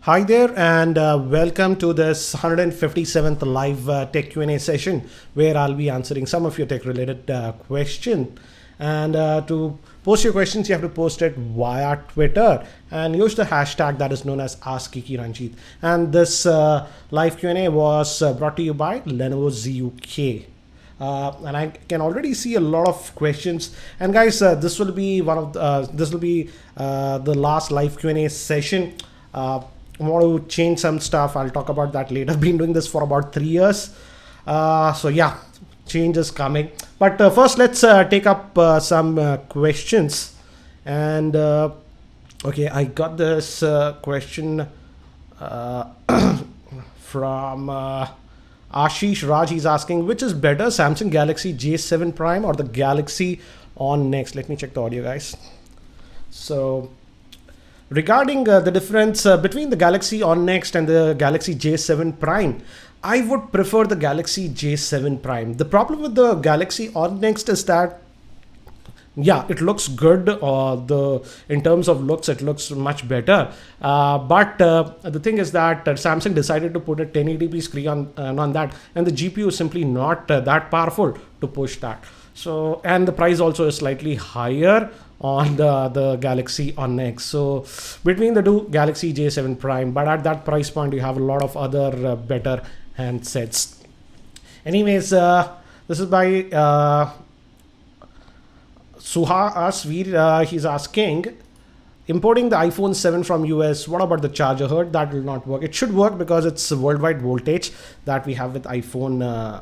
Hi there and welcome to this 157th live tech Q&A session where I'll be answering some of your tech related question. And to post your questions, you have to post it via Twitter and use the hashtag that is known as askgeekyranjit. And this live Q&A was brought to you by Lenovo ZUK. And I can already see a lot of questions. And guys, this will be the last live Q&A session. I want to change some stuff. I'll talk about that later. I've been doing this for about 3 years. So yeah, change is coming. But first, let's take up some questions. And okay, I got this question from Ashish Raj. He's asking, which is better, Samsung Galaxy J7 Prime or the Galaxy On Next? Let me check the audio, guys. So regarding the difference between the Galaxy On Next and the Galaxy J7 Prime, I would prefer the Galaxy J7 Prime. The problem with the Galaxy On Next is that, yeah, it looks good. In terms of looks, it looks much better. But the thing is that Samsung decided to put a 1080p screen on that, and the GPU is simply not that powerful to push that. So, and the price also is slightly higher on the Galaxy On Next. So between the two, Galaxy J7 Prime, but at that price point you have a lot of other better handsets. Anyways, this is by Suha Asvir. He's asking, importing the iPhone 7 from US, what about the charger? Heard that will not work. It should work because it's worldwide voltage that we have with iPhone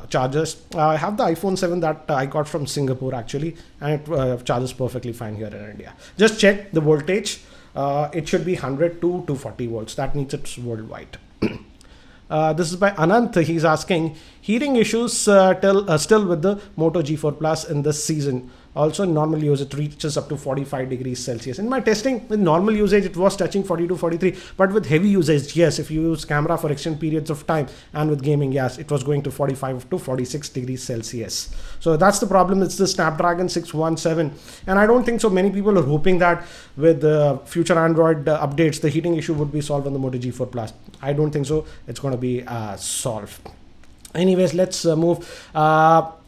chargers. I have the iPhone 7 that I got from Singapore actually, and it charges perfectly fine here in India. Just check the voltage. It should be 100 to 240 volts. That means it's worldwide. This is by Anant. He's asking, heating issues still with the Moto G4 Plus in this season. Also, in normal use, it reaches up to 45 degrees Celsius. In my testing, with normal usage, it was touching 42, 43. But with heavy usage, yes, if you use camera for extended periods of time and with gaming, yes, it was going to 45 to 46 degrees Celsius. So that's the problem. It's the Snapdragon 617. And I don't think so many people are hoping that with future Android updates, the heating issue would be solved on the Moto G4 Plus. I don't think so. It's going to be solved. Anyways, let's move.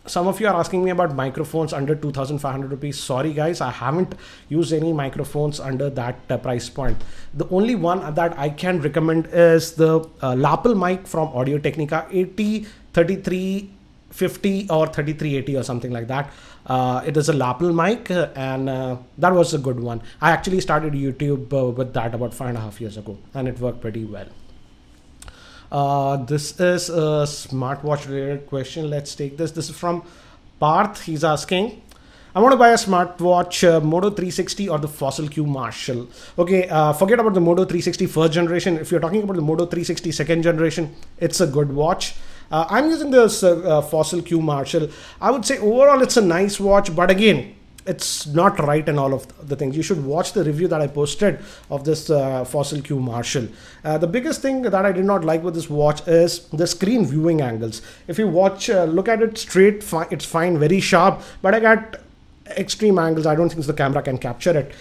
Some of you are asking me about microphones under 2,500 rupees. Sorry guys, I haven't used any microphones under that price point. The only one that I can recommend is the lapel mic from Audio Technica 803350 or 3380 or something like that. It is a lapel mic and that was a good one. I actually started YouTube with that about 5.5 years ago and it worked pretty well. This is a smartwatch related question. Let's take this. This is from Parth. He's asking, I want to buy a smartwatch, Moto 360 or the Fossil Q Marshall. Okay, forget about the Moto 360 first generation. If you're talking about the Moto 360 second generation, it's a good watch. I'm using this Fossil Q Marshall. I would say overall it's a nice watch, but again, it's not right in all of the things. You should watch the review that I posted of this Fossil Q Marshall. The biggest thing that I did not like with this watch is the screen viewing angles. If you look at it straight, it's fine, very sharp, but I got extreme angles. I don't think the camera can capture it.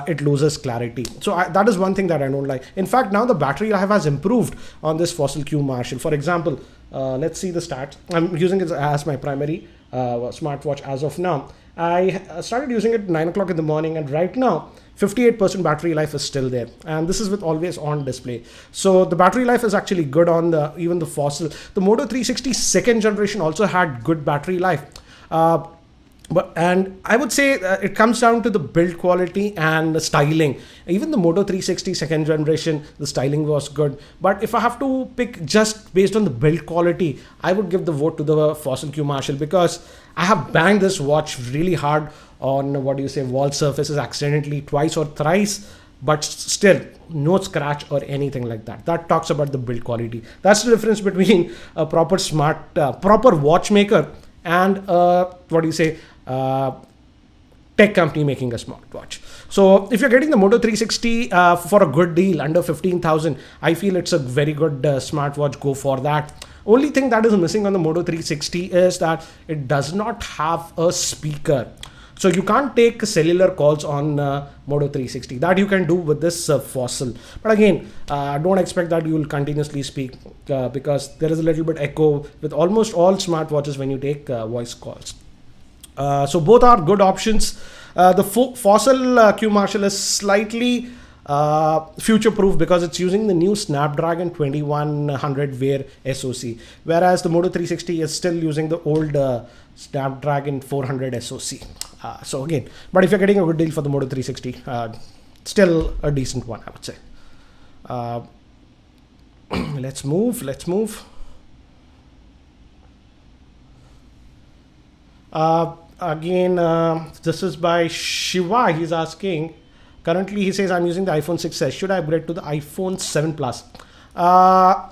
It loses clarity. So that is one thing that I don't like. In fact, now the battery life has improved on this Fossil Q Marshall. For example, let's see the stats. I'm using it as my primary smartwatch as of now. I started using it 9 o'clock in the morning, and right now 58% battery life is still there, and this is with always on display. So the battery life is actually good on even the Fossil. The Moto 360 second generation also had good battery life, and I would say it comes down to the build quality and the styling. Even the Moto 360 second generation, the styling was good. But if I have to pick just based on the build quality, I would give the vote to the Fossil Q Marshall because I have banged this watch really hard on wall surfaces accidentally twice or thrice, but still no scratch or anything like that. That talks about the build quality. That's the difference between a proper watchmaker and tech company making a smartwatch. So if you're getting the Moto 360 for a good deal under 15,000, I feel it's a very good smartwatch. Go for that. Only thing that is missing on the Moto 360 is that it does not have a speaker. So you can't take cellular calls on Moto 360. That you can do with this Fossil. But again, don't expect that you will continuously speak because there is a little bit echo with almost all smartwatches when you take voice calls. So both are good options. The Fossil Q Marshal is slightly future-proof because it's using the new Snapdragon 2100 Wear SoC, whereas the Moto 360 is still using the old Snapdragon 400 SoC. So again, but if you're getting a good deal for the Moto 360, still a decent one, I would say. Let's move. Again, this is by Shiva. He's asking, currently he says, I'm using the iPhone 6s. Should I upgrade to the iPhone 7 Plus?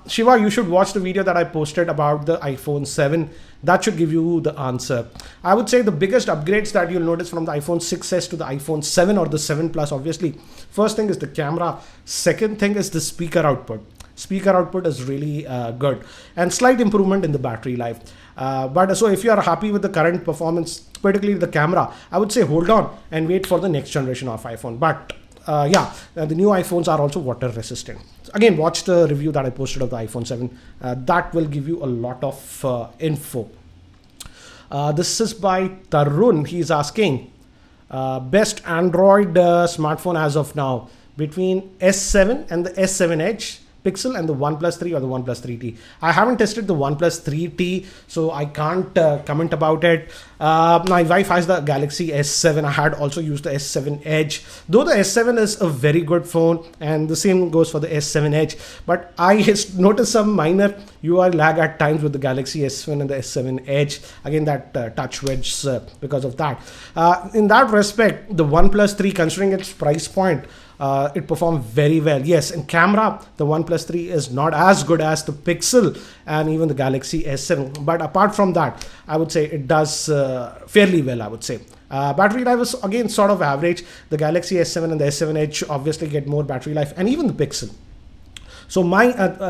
Shiva, you should watch the video that I posted about the iPhone 7. That should give you the answer. I would say the biggest upgrades that you'll notice from the iPhone 6s to the iPhone 7 or the 7 Plus, obviously, first thing is the camera. Second thing is the speaker output. Speaker output is really good, and slight improvement in the battery life. But so if you are happy with the current performance, particularly the camera, I would say hold on and wait for the next generation of iPhone. But the new iPhones are also water resistant. Again, watch the review that I posted of the iPhone 7. That will give you a lot of info. This is by Tarun. He's asking, best Android smartphone as of now between S7 and the S7 Edge, Pixel, and the OnePlus 3 or the OnePlus 3T. I haven't tested the OnePlus 3T, so I can't comment about it. My wife has the Galaxy S7. I had also used the S7 Edge, though the S7 is a very good phone, and the same goes for the S7 Edge. But I noticed some minor UI lag at times with the Galaxy S7 and the S7 Edge. Again, that touch wedge because of that. In that respect, the OnePlus 3, considering its price point, it performed very well. Yes, in camera, the OnePlus 3 is not as good as the Pixel and even the Galaxy S7. But apart from that, I would say it does fairly well, I would say. Battery life is again sort of average. The Galaxy S7 and the S7 Edge obviously get more battery life, and even the Pixel. So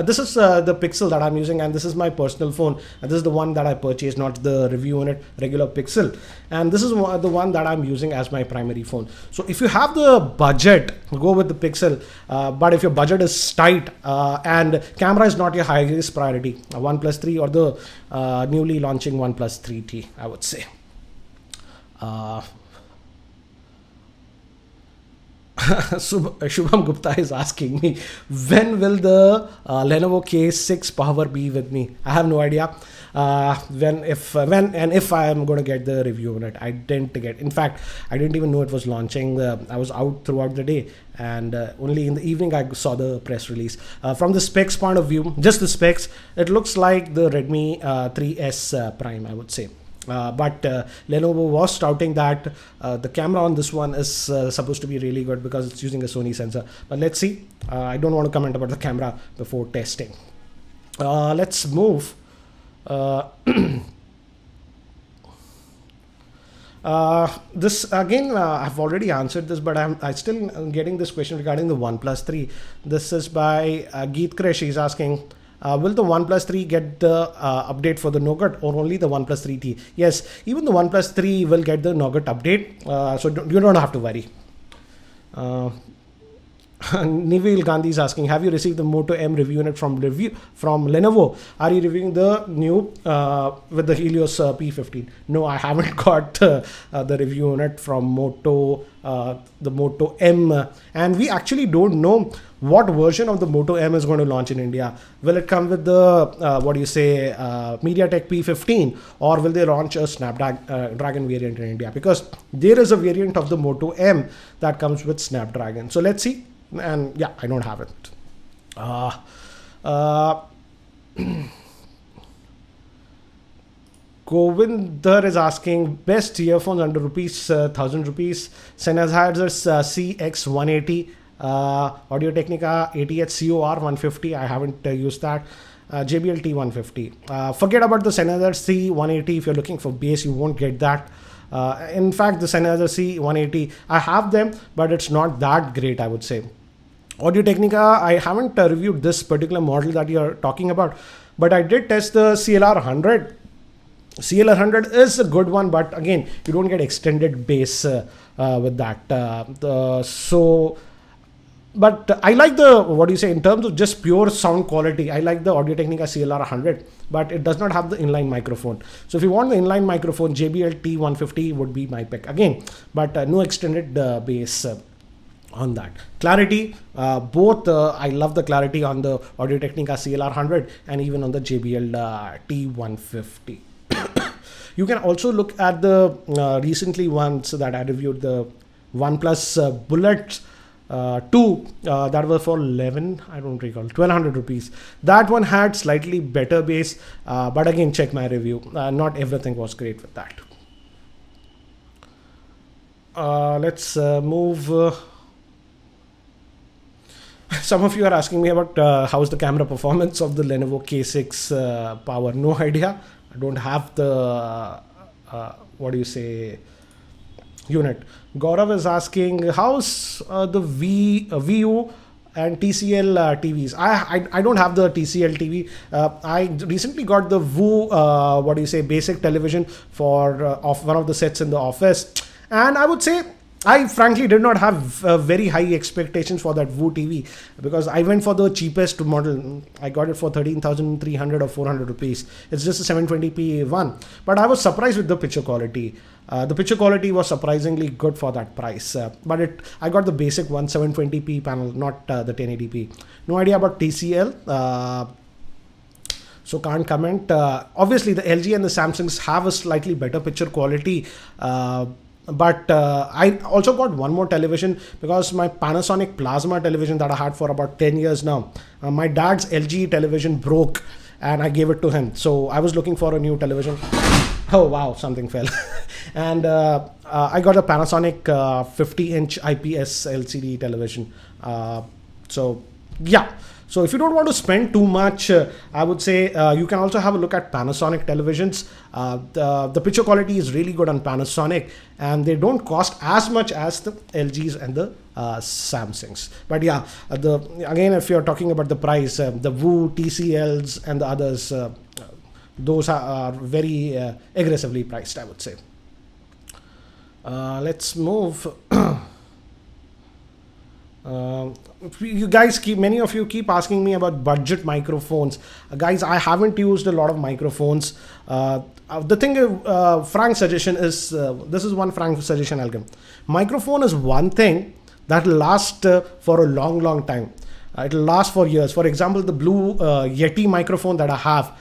this is the Pixel that I'm using, and this is my personal phone. And this is the one that I purchased, not the review unit, regular Pixel. And this is the one that I'm using as my primary phone. So if you have the budget, go with the Pixel. But if your budget is tight and camera is not your highest priority, OnePlus 3 or the newly launching OnePlus 3T, I would say. Shubham Gupta is asking me, when will the Lenovo K6 power be with me? I have no idea when and if I am going to get the review on it. I didn't get. In fact, I didn't even know it was launching. I was out throughout the day, and only in the evening I saw the press release. From the specs point of view, just the specs, it looks like the Redmi 3S Prime, I would say. But Lenovo was touting that the camera on this one is supposed to be really good because it's using a Sony sensor. But let's see. I don't want to comment about the camera before testing. Let's move. This again, I've already answered this, but I'm still getting this question regarding the OnePlus 3. This is by Geekyranjit. He's asking, will the OnePlus 3 get the update for the Nougat or only the OnePlus 3T? Yes, even the OnePlus 3 will get the Nougat update, so you don't have to worry. Nivil Gandhi is asking, have you received the Moto M review unit from Lenovo? Are you reviewing the new with the Helios P15? No, I haven't got the review unit from the Moto M, and we actually don't know what version of the Moto M is going to launch in India. Will it come with the MediaTek P15, or will they launch a Snapdragon variant in India? Because there is a variant of the Moto M that comes with Snapdragon. So let's see. And yeah, I don't have it. Govinder is asking, best earphones under ₹1,000. Sennheiser CX180, Audio Technica ATH COR 150. I haven't used that. JBL T150. Forget about the Sennheiser C180. If you're looking for bass, you won't get that. In fact, the Sennheiser C180, I have them, but it's not that great, I would say. Audio Technica, I haven't reviewed this particular model that you're talking about, but I did test the CLR 100. CL100 is a good one, but again, you don't get extended bass with that. But I like the, what do you say, in terms of just pure sound quality, I like the Audio-Technica CLR100, but it does not have the inline microphone. So if you want the inline microphone, JBL T150 would be my pick again, but no extended bass on that. Clarity, both I love the clarity on the Audio-Technica CLR100 and even on the JBL T150. You can also look at the recently ones that I reviewed, the OnePlus Bullet 2 that was for 11, I don't recall, 1200 rupees. That one had slightly better bass, but again, check my review. Not everything was great with that. Let's move. Some of you are asking me about how's the camera performance of the Lenovo K6 Power. No idea. I don't have the what do you say, unit. Gaurav is asking how's the VU and TCL TVs. I don't have the TCL TV. I recently got the VU what do you say, basic television for of one of the sets in the office, and I would say I frankly did not have very high expectations for that VU TV, because I went for the cheapest model. I got it for 13,300 or 400 rupees. It's just a 720p one, but I was surprised with the picture quality. The picture quality was surprisingly good for that price, but I got the basic one, 720p panel, not the 1080p. No idea about TCL. So can't comment. Obviously, the LG and the Samsungs have a slightly better picture quality. But I also got one more television, because my Panasonic plasma television that I had for about 10 years now, my dad's LG television broke and I gave it to him. So I was looking for a new television. Oh wow, something fell. And I got a Panasonic 50-inch IPS LCD television. So yeah. So if you don't want to spend too much, I would say you can also have a look at Panasonic televisions. The picture quality is really good on Panasonic, and they don't cost as much as the LGs and the Samsungs. But yeah, again, if you're talking about the price, the VU, TCLs and the others, those are very aggressively priced, I would say. Let's move. You guys many of you keep asking me about budget microphones. Guys, I haven't used a lot of microphones. The thing, frank suggestion is, this is one frank suggestion I'll give. Microphone is one thing that will last for a long time. It'll last for years. For example, the Blue Yeti microphone that I have,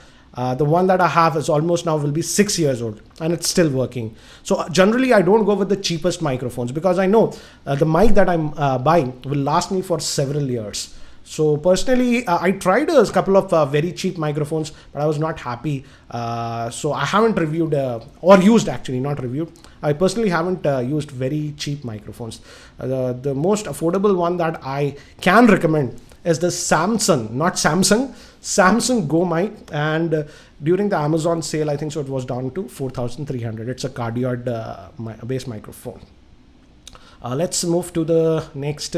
the one that I have is almost now will be 6 years old and it's still working. So generally I don't go with the cheapest microphones, because I know the mic that I'm buying will last me for several years. So personally, I tried a couple of very cheap microphones, but I was not happy. So I haven't reviewed or used, actually not reviewed. I personally haven't used very cheap microphones. The most affordable one that I can recommend is the Samsung, not Samsung, Samsung Go mic, and during the Amazon sale, I think so, it was down to 4,300. It's a cardioid base microphone. Let's move to the next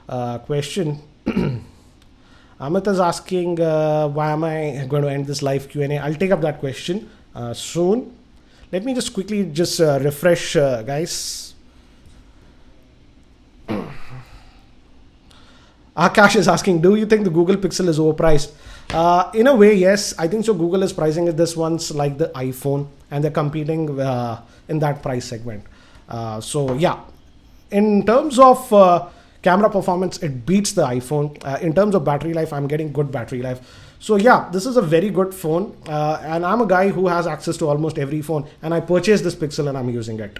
question. Amit is asking, why am I going to end this live Q&A? I'll take up that question soon. Let me just quickly refresh, guys. Akash is asking, do you think the Google Pixel is overpriced? In a way, yes. I think so. Google is pricing this one's like the iPhone, and they're competing in that price segment. So yeah, in terms of camera performance, it beats the iPhone. In terms of battery life, I'm getting good battery life. So yeah, this is a very good phone, and I'm a guy who has access to almost every phone, and I purchased this Pixel and I'm using it.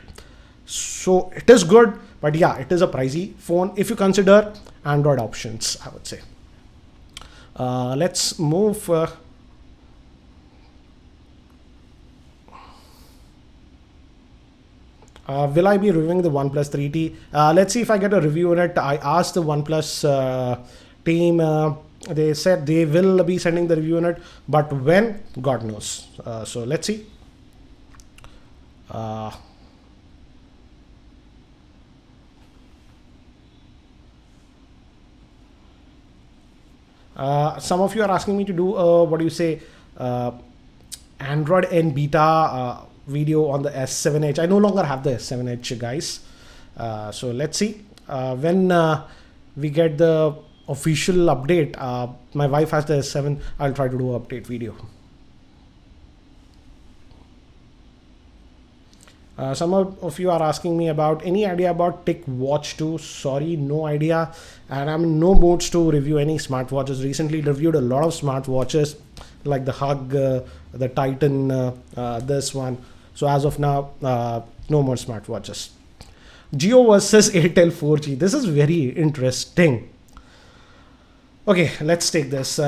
So it is good, but yeah, it is a pricey phone if you consider Android options, I would say. Let's move. Will I be reviewing the OnePlus 3T? Let's see if I get a review on it. I asked the OnePlus team. They said they will be sending the review on it, but when, God knows. So let's see. Some of you are asking me to do what do you say, Android N beta video on the S7H. I no longer have the S7H, guys. So let's see when we get the official update. My wife has the S7. I'll try to do an update video. Some of you are asking me about any idea about TicWatch 2. Sorry, no idea, and I'm in no mood to review any smartwatches. Recently reviewed a lot of smartwatches like the Hug, the Titan, this one. So as of now, no more smartwatches. Jio versus Airtel 4G. This is very interesting. Okay, let's take this.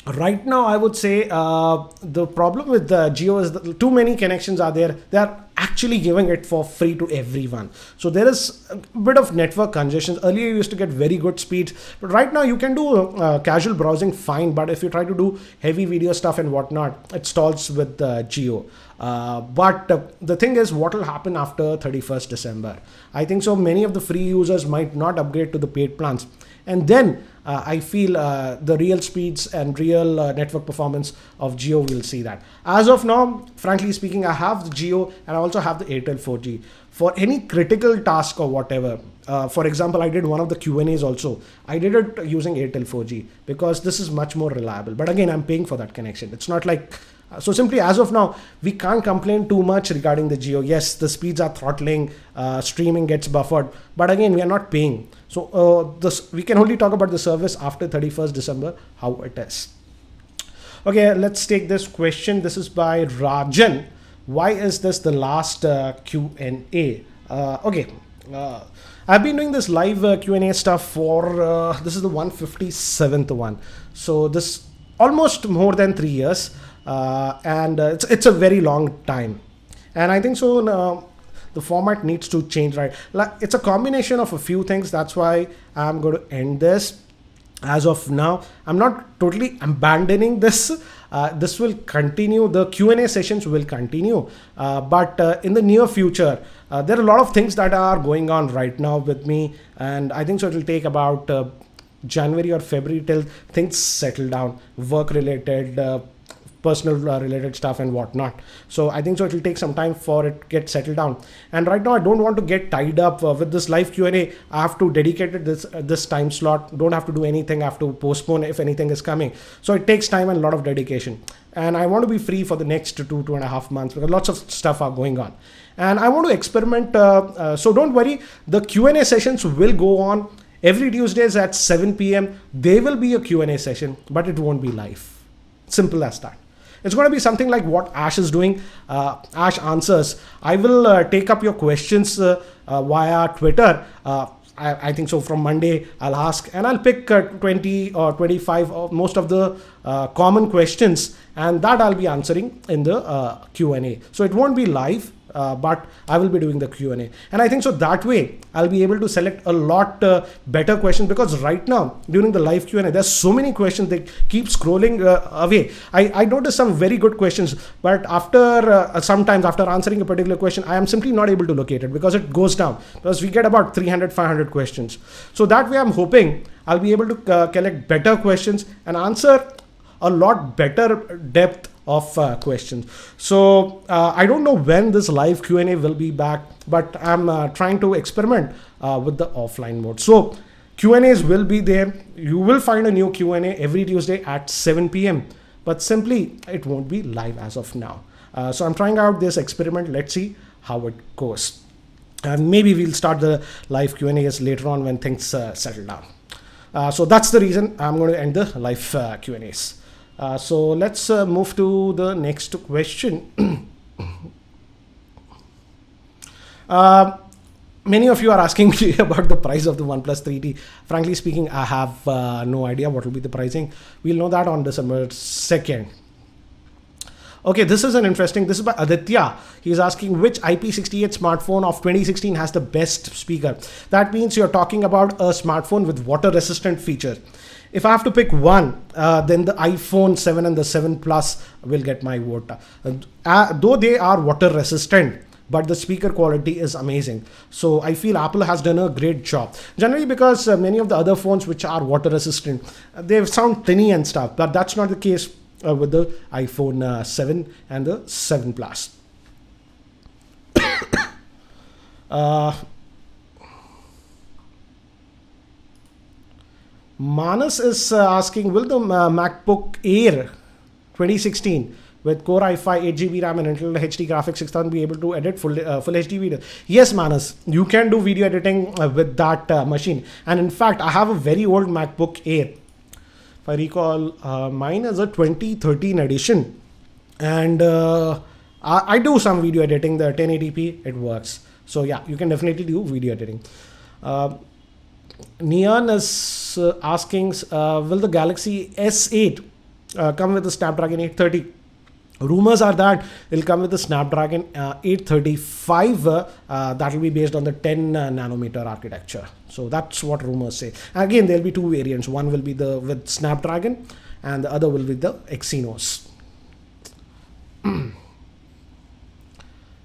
Right now, I would say the problem with the Jio is that too many connections are there. They are actually giving it for free to everyone. So there is a bit of network congestion. Earlier, you used to get very good speeds, but right now you can do casual browsing fine. But if you try to do heavy video stuff and whatnot, it stalls with Jio. But the thing is, what will happen after 31st December? I think so many of the free users might not upgrade to the paid plans. And then I feel the real speeds and real network performance of Jio will see that. As of now, frankly speaking, I have the Jio and I also have the Airtel 4G. For any critical task or whatever, for example, I did one of the Q&As also. I did it using Airtel 4G because this is much more reliable. But again, I'm paying for that connection. It's not like... So simply as of now, we can't complain too much regarding the Jio. Yes, the speeds are throttling, streaming gets buffered, but again, we are not paying. So we can only talk about the service after 31st December, how it is. Okay, let's take this question. This is by Rajan. Why is this the last Q&A? I've been doing this live Q&A stuff for, this is the 157th one. So this almost more than 3 years. And it's a very long time, and I think so the format needs to change, right? Like, it's a combination of a few things. That's why I'm going to end this. As of now, I'm not totally abandoning this. This will continue. The Q&A sessions will continue, but in the near future, there are a lot of things that are going on right now with me, and I think so it will take about January or February till things settle down, work related, personal related stuff and whatnot. So I think so it will take some time for it to get settled down. And right now I don't want to get tied up with this live Q&A. I have to dedicate it this time slot. Don't have to do anything. I have to postpone if anything is coming. So it takes time and a lot of dedication. And I want to be free for the next 2.5 months because lots of stuff are going on. And I want to experiment. So don't worry. The Q&A sessions will go on every Tuesdays at 7 p.m. There will be a Q&A session, but it won't be live. Simple as that. It's going to be something like what Ash is doing. Ash answers. I will take up your questions via Twitter. I think so from Monday I'll ask and I'll pick 20 or 25 of most of the common questions, and that I'll be answering in the Q&A. So it won't be live, but I will be doing the Q&A, and I think so that way I'll be able to select a lot better questions, because right now during the live Q&A there's so many questions they keep scrolling away. I noticed some very good questions, but after sometimes after answering a particular question I am simply not able to locate it because it goes down, because we get about 300-500 questions. So that way I'm hoping I'll be able to collect better questions and answer a lot better depth of questions. So I don't know when this live Q&A will be back, but I'm trying to experiment with the offline mode. So Q&As will be there. You will find a new Q&A every Tuesday at 7 p.m. But simply it won't be live as of now. So I'm trying out this experiment. Let's see how it goes. And maybe we'll start the live Q&As later on when things settle down. So that's the reason I'm going to end the live Q&As. So let's move to the next question. Many of you are asking me about the price of the OnePlus 3T. Frankly speaking, I have no idea what will be the pricing. We'll know that on December 2nd. Okay, this is this is by Aditya. He's asking which IP68 smartphone of 2016 has the best speaker. That means you're talking about a smartphone with water resistant features. If I have to pick one, then the iPhone 7 and the 7 Plus will get my vote. Though they are water resistant, but the speaker quality is amazing. So I feel Apple has done a great job. Generally because many of the other phones which are water resistant, they sound tinny and stuff, but that's not the case with the iPhone 7 and the 7 Plus. Manas is asking, will the MacBook Air 2016 with Core i5, 8GB RAM and Intel HD graphics 6000 be able to edit full HD video? Yes, Manas, you can do video editing with that machine. And in fact, I have a very old MacBook Air. If I recall, mine is a 2013 edition. And I do some video editing, the 1080p, it works. So yeah, you can definitely do video editing. Nian is asking, will the Galaxy S8 come with the Snapdragon 830? Rumors are that it'll come with the Snapdragon 835 that will be based on the 10 nanometer architecture. So that's what rumors say. Again, there'll be two variants. One will be the with Snapdragon and the other will be the Exynos.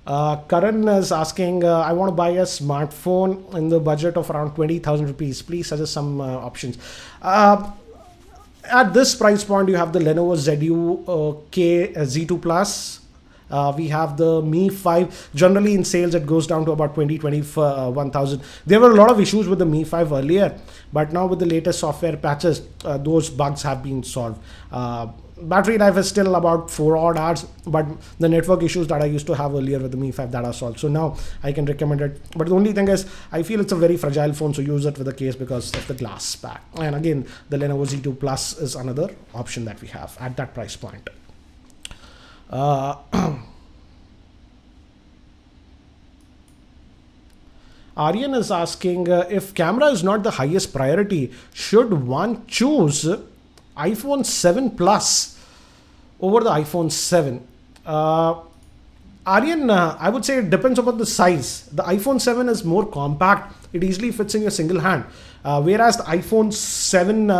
Karan is asking, I want to buy a smartphone in the budget of around 20,000 rupees. Please suggest some options. At this price point, you have the Lenovo Z2 Plus. We have the Mi 5. Generally in sales, it goes down to about 21,000. There were a lot of issues with the Mi 5 earlier, but now with the latest software patches, those bugs have been solved. Battery life is still about 4 odd hours, but the network issues that I used to have earlier with the Mi 5 that are solved. So now I can recommend it. But the only thing is, I feel it's a very fragile phone, so use it with a case because of the glass back. And again, the Lenovo Z2 Plus is another option that we have at that price point. Aryan is asking, if camera is not the highest priority, should one choose iPhone 7 Plus over the iPhone 7? Aryan, I would say it depends upon the size. The iPhone 7 is more compact. It easily fits in your single hand. Whereas the iPhone 7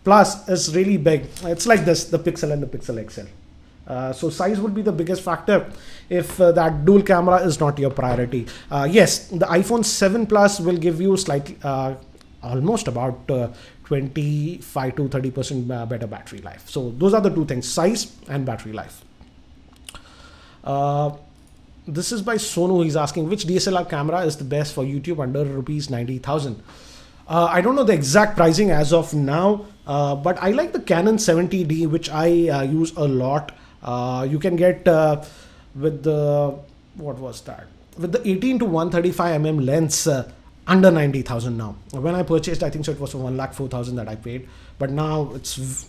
Plus is really big. It's like this, the Pixel and the Pixel XL. So size would be the biggest factor if that dual camera is not your priority. Yes, the iPhone 7 Plus will give you slightly, almost about 25 to 30% better battery life. So those are the two things, size and battery life. This is by Sonu. He's asking, which DSLR camera is the best for YouTube under rupees 90,000? I don't know the exact pricing as of now, but I like the Canon 70D, which I use a lot. You can get with the, what was that? With the 18 to 135mm lens, under 90,000 now. When I purchased, I think so it was for 1,04,000 that I paid, but now it's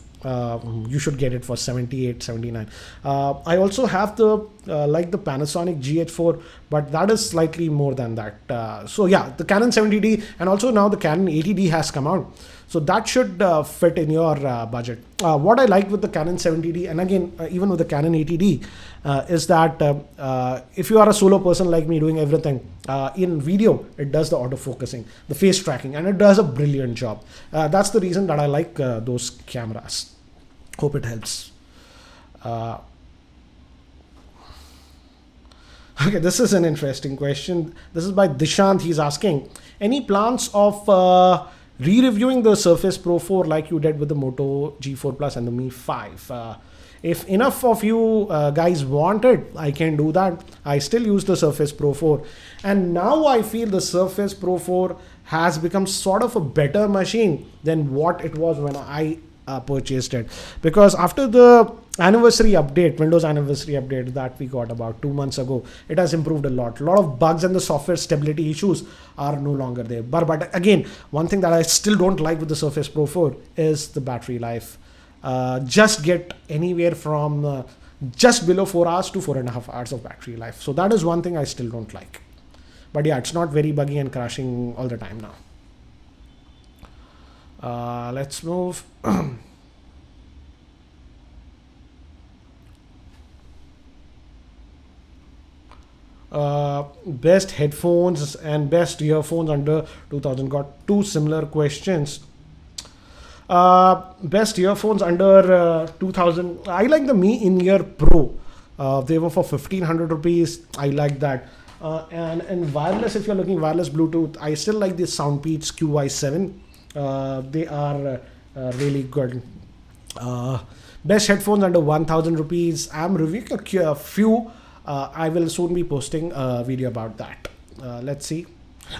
you should get it for 78, 79. I also have the like the Panasonic GH4, but that is slightly more than that. So yeah, the Canon 70D and also now the Canon 80D has come out. So that should fit in your budget. What I like with the Canon 70D and again, even with the Canon 80D is that if you are a solo person like me doing everything, in video, it does the autofocusing, the face tracking, and it does a brilliant job. That's the reason that I like those cameras. Hope it helps. Okay, this is an interesting question. This is by Dishant. He's asking, any plans of re-reviewing the Surface Pro 4 like you did with the Moto G4 Plus and the Mi 5? If enough of you guys want it, I can do that. I still use the Surface Pro 4. And now I feel the Surface Pro 4 has become sort of a better machine than what it was when I purchased it. Because after the anniversary update, Windows anniversary update that we got about 2 months ago, it has improved a lot. A lot of bugs and the software stability issues are no longer there. But again, one thing that I still don't like with the Surface Pro 4 is the battery life. Just get anywhere from just below 4 hours to 4.5 hours of battery life. So that is one thing I still don't like. But yeah, it's not very buggy and crashing all the time now. Let's move. Best headphones and best earphones under 2000. Got two similar questions. Best earphones under 2000. I like the Mi In-Ear Pro. They were for 1,500 rupees. I like that. And wireless, if you're looking wireless Bluetooth, I still like the Soundpeats QY7. They are really good. Best headphones under 1000 rupees. I'm reviewing a few. I will soon be posting a video about that. Let's see.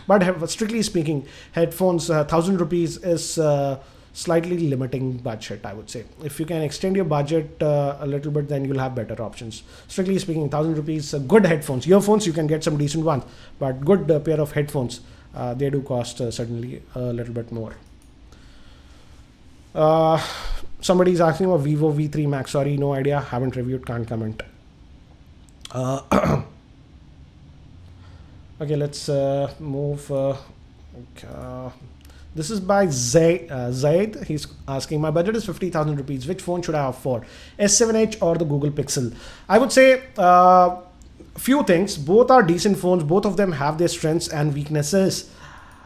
But strictly speaking, headphones 1000 rupees is slightly limiting budget, I would say. If you can extend your budget a little bit, then you'll have better options. Strictly speaking, 1000 rupees, good headphones. Earphones, you can get some decent ones, but good pair of headphones, they do cost certainly a little bit more. Somebody's asking about Vivo V3 Max. Sorry, no idea. Haven't reviewed, can't comment. Okay, let's move. This is by Zaid. He's asking, my budget is 50,000 rupees. Which phone should I opt for? S7H or the Google Pixel? I would say few things. Both are decent phones. Both of them have their strengths and weaknesses.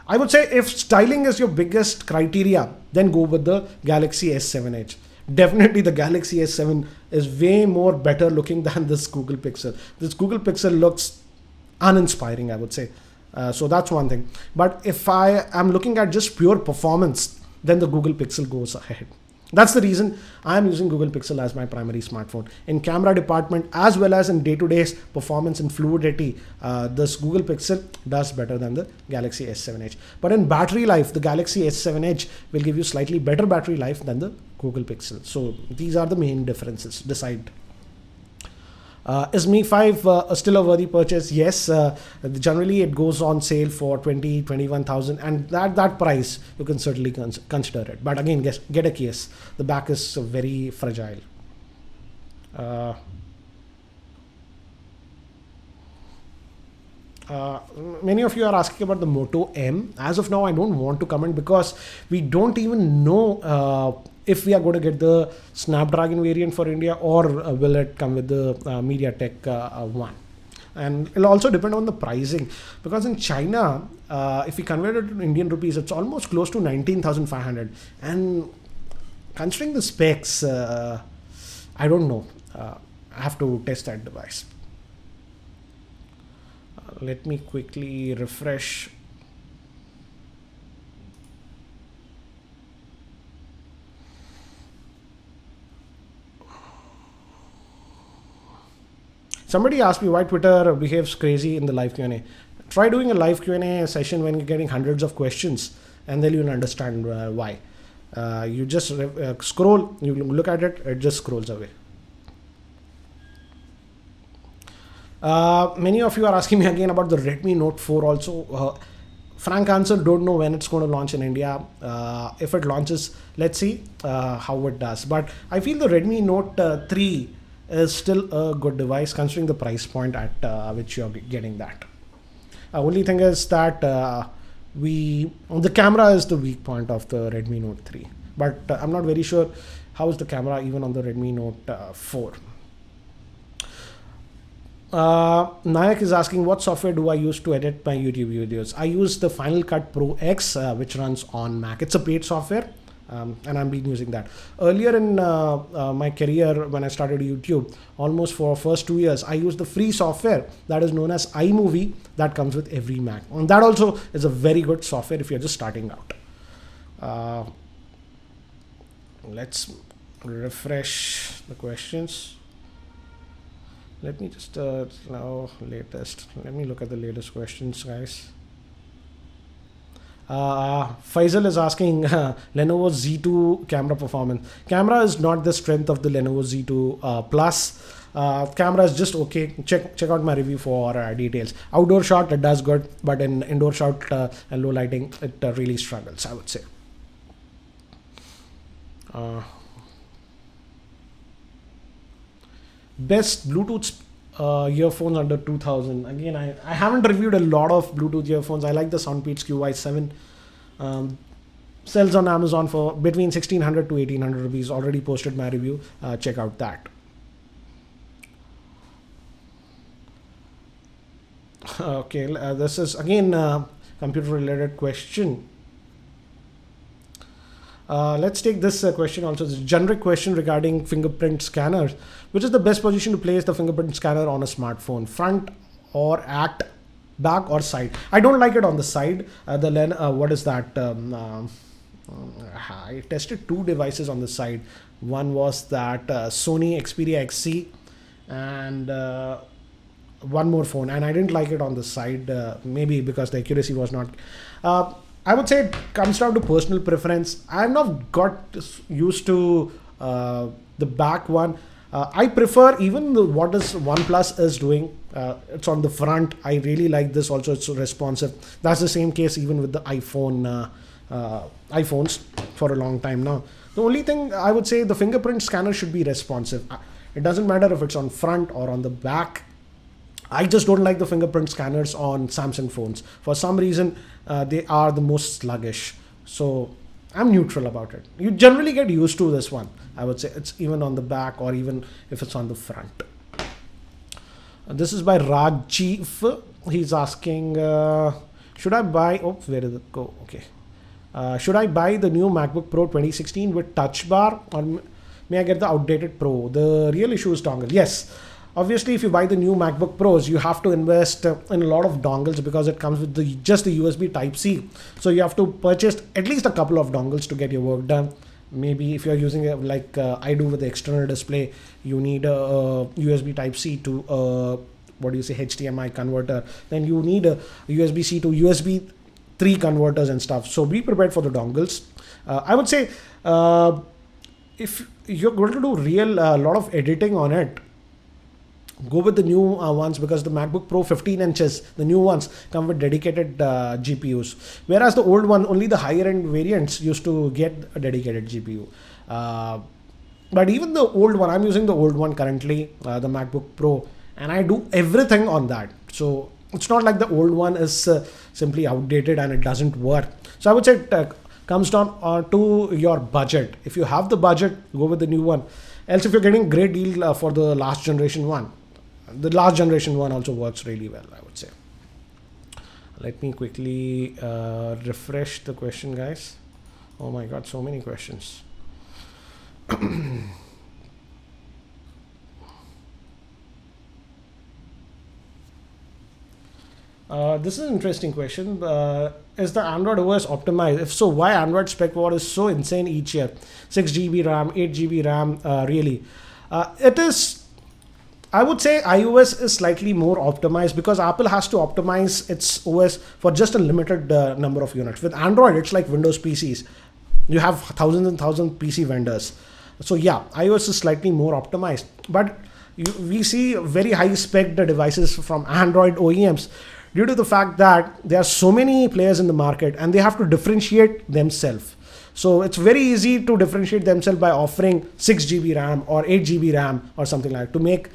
I would say if styling is your biggest criteria, then go with the Galaxy S7H. Definitely the Galaxy S7 is way more better looking than this Google Pixel. This Google Pixel looks uninspiring, I would say. So that's one thing. But if I am looking at just pure performance, then the Google Pixel goes ahead. That's the reason I am using Google Pixel as my primary smartphone. In camera department as well as in day-to-day performance and fluidity, this Google Pixel does better than the Galaxy S7H. But in battery life, the Galaxy S7H will give you slightly better battery life than the Google Pixel. So these are the main differences. Decide. Is Mi 5 still a worthy purchase? Yes. Generally, it goes on sale for 21,000, and at that price, you can certainly consider it. But again, get a case. The back is very fragile. Many of you are asking about the Moto M. As of now, I don't want to comment because we don't even know if we are going to get the Snapdragon variant for India, or will it come with the MediaTek one. And it'll also depend on the pricing, because in China, if we convert it to Indian rupees, it's almost close to 19,500. And considering the specs, I don't know. I have to test that device. Let me quickly refresh. Somebody asked me why Twitter behaves crazy in the live Q&A. Try doing a live Q&A session when you're getting hundreds of questions, and then you'll understand why. You just scroll, you look at it, it just scrolls away. Many of you are asking me again about the Redmi Note 4 also. Frank answer, don't know when it's going to launch in India. If it launches, let's see how it does. But I feel the Redmi Note 3 is still a good device considering the price point at which you're getting that. Only thing is that the camera is the weak point of the Redmi Note 3. But I'm not very sure how is the camera even on the Redmi Note 4. Nayak is asking, what software do I use to edit my YouTube videos? I use the Final Cut Pro X, which runs on Mac. It's a paid software, and I've been using that. Earlier in my career, when I started YouTube, almost for first 2 years, I used the free software that is known as iMovie that comes with every Mac. And that also is a very good software if you're just starting out. Let's refresh the questions. Let me just latest. Let me look at the latest questions, guys. Faisal is asking Lenovo Z2 camera performance. Camera is not the strength of the Lenovo Z2 Plus. Camera is just okay. Check out my review for details. Outdoor shot, it does good, but in indoor shot and low lighting, it really struggles, I would say. Best Bluetooth earphones under 2000. Again, I haven't reviewed a lot of Bluetooth earphones. I like the Soundpeats QY7. Sells on Amazon for between 1600 to 1800 rupees. Already posted my review. Check out that. Okay, this is again computer related question. Let's take this question also. It's a generic question regarding fingerprint scanners. Which is the best position to place the fingerprint scanner on a smartphone? Front or at back or side? I don't like it on the side. What is that? I tested two devices on the side. One was that Sony Xperia XC, and one more phone, and I didn't like it on the side, maybe because the accuracy was not. I would say it comes down to personal preference. I've not got used to the back one. I prefer even what is OnePlus is doing. It's on the front. I really like this. Also, it's so responsive. That's the same case even with the iPhones for a long time now. The only thing I would say, the fingerprint scanner should be responsive. It doesn't matter if it's on front or on the back. I just don't like the fingerprint scanners on Samsung phones. For some reason, they are the most sluggish. So I'm neutral about it. You generally get used to this one. I would say it's even on the back or even if it's on the front. This is by Rajiv. He's asking, should I buy, oh, where did it go? Okay. Should I buy the new MacBook Pro 2016 with touch bar, or may I get the outdated Pro? The real issue is dongle. Yes. Obviously, if you buy the new MacBook Pros, you have to invest in a lot of dongles because it comes with just the USB Type-C. So you have to purchase at least a couple of dongles to get your work done. Maybe if you're using it like I do with the external display, you need a USB Type-C to HDMI converter. Then you need a USB-C to USB 3 converters and stuff. So be prepared for the dongles. I would say if you're going to do a lot of editing on it, go with the new ones, because the MacBook Pro 15 inches, the new ones come with dedicated GPUs. Whereas the old one, only the higher end variants used to get a dedicated GPU. But even the old one, I'm using the old one currently, the MacBook Pro, and I do everything on that. So it's not like the old one is simply outdated and it doesn't work. So I would say it comes down to your budget. If you have the budget, go with the new one. Else, if you're getting a great deal for the last generation one, the last generation one also works really well, I would say. Let me quickly refresh the question, guys. Oh my God, so many questions. This is an interesting question. Is the Android OS optimized? If so, why Android spec war is so insane each year? 6 GB RAM, 8 GB RAM, really. It is, I would say iOS is slightly more optimized because Apple has to optimize its OS for just a limited number of units. With Android, it's like Windows PCs. You have thousands and thousands PC vendors. So yeah, iOS is slightly more optimized. But we see very high spec devices from Android OEMs due to the fact that there are so many players in the market and they have to differentiate themselves. So it's very easy to differentiate themselves by offering 6 GB RAM or 8 GB RAM or something like that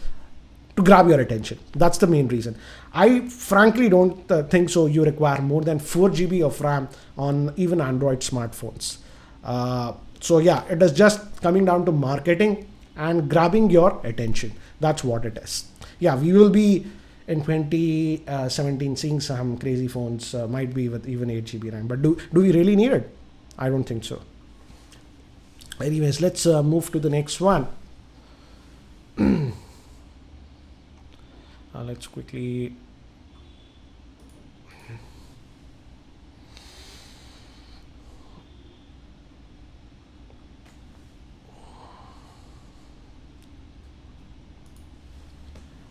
to grab your attention. That's the main reason. I frankly don't think so you require more than 4 GB of RAM on even Android smartphones. So yeah, it is just coming down to marketing and grabbing your attention. That's what it is. Yeah, we will be in 2017 seeing some crazy phones, might be with even 8 GB RAM. But do we really need it? I don't think so. Anyways, let's move to the next one. Let's quickly.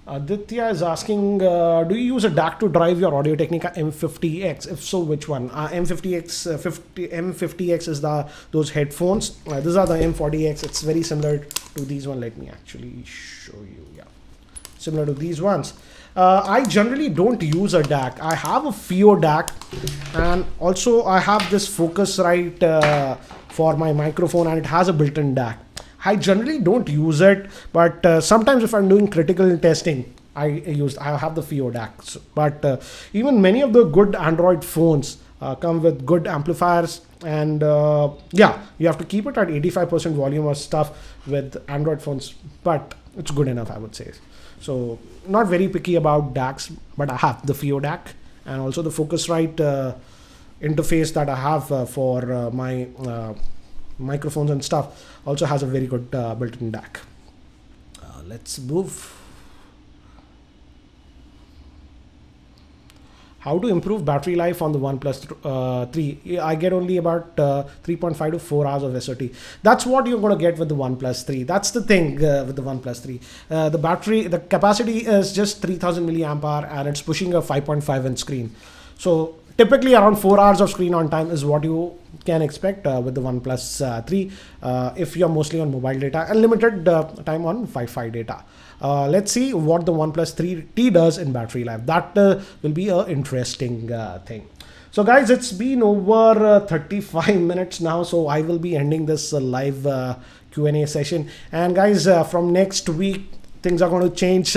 Aditya is asking, do you use a DAC to drive your Audio Technica M50X? If so, which one? M50X is those headphones. These are the M40X. It's very similar to these one. Let me actually show you. Yeah, similar to these ones. I generally don't use a DAC. I have a FIO DAC, and also I have this Focusrite for my microphone, and it has a built-in DAC. I generally don't use it, but sometimes if I'm doing critical testing, I have the FIO DAC. But even many of the good Android phones come with good amplifiers, and yeah, you have to keep it at 85% volume or stuff with Android phones, but it's good enough, I would say. So not very picky about DACs, but I have the FIO DAC and also the Focusrite interface that I have for my microphones and stuff also has a very good built-in DAC. Let's move. how to improve battery life on the OnePlus 3. I get only about 3.5 to 4 hours of SOT. That's what you're going to get with the OnePlus 3. That's the thing with the OnePlus 3. The capacity is just 3000 milliamp hour, and it's pushing a 5.5 inch screen. So typically around 4 hours of screen on time is what you can expect with the OnePlus 3 if you're mostly on mobile data, and limited time on Wi-Fi data. Let's see what the OnePlus 3T does in battery life. That will be an interesting thing. So guys, it's been over 35 minutes now, so I will be ending this live Q&A session. And guys, from next week, things are going to change.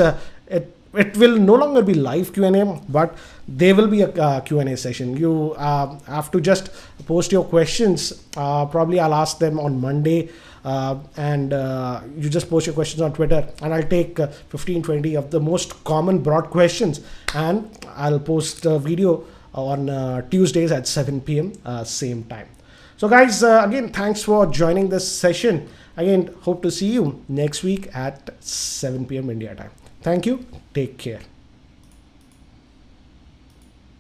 It will no longer be live Q&A, but there will be a Q&A session. You have to just post your questions. Probably I'll ask them on Monday, and you just post your questions on Twitter, and I'll take 15-20 of the most common broad questions, and I'll post a video on Tuesdays at 7 p.m. Same time. So guys, again, thanks for joining this session. Again, hope to see you next week at 7 p.m. India time. Thank you. Take care.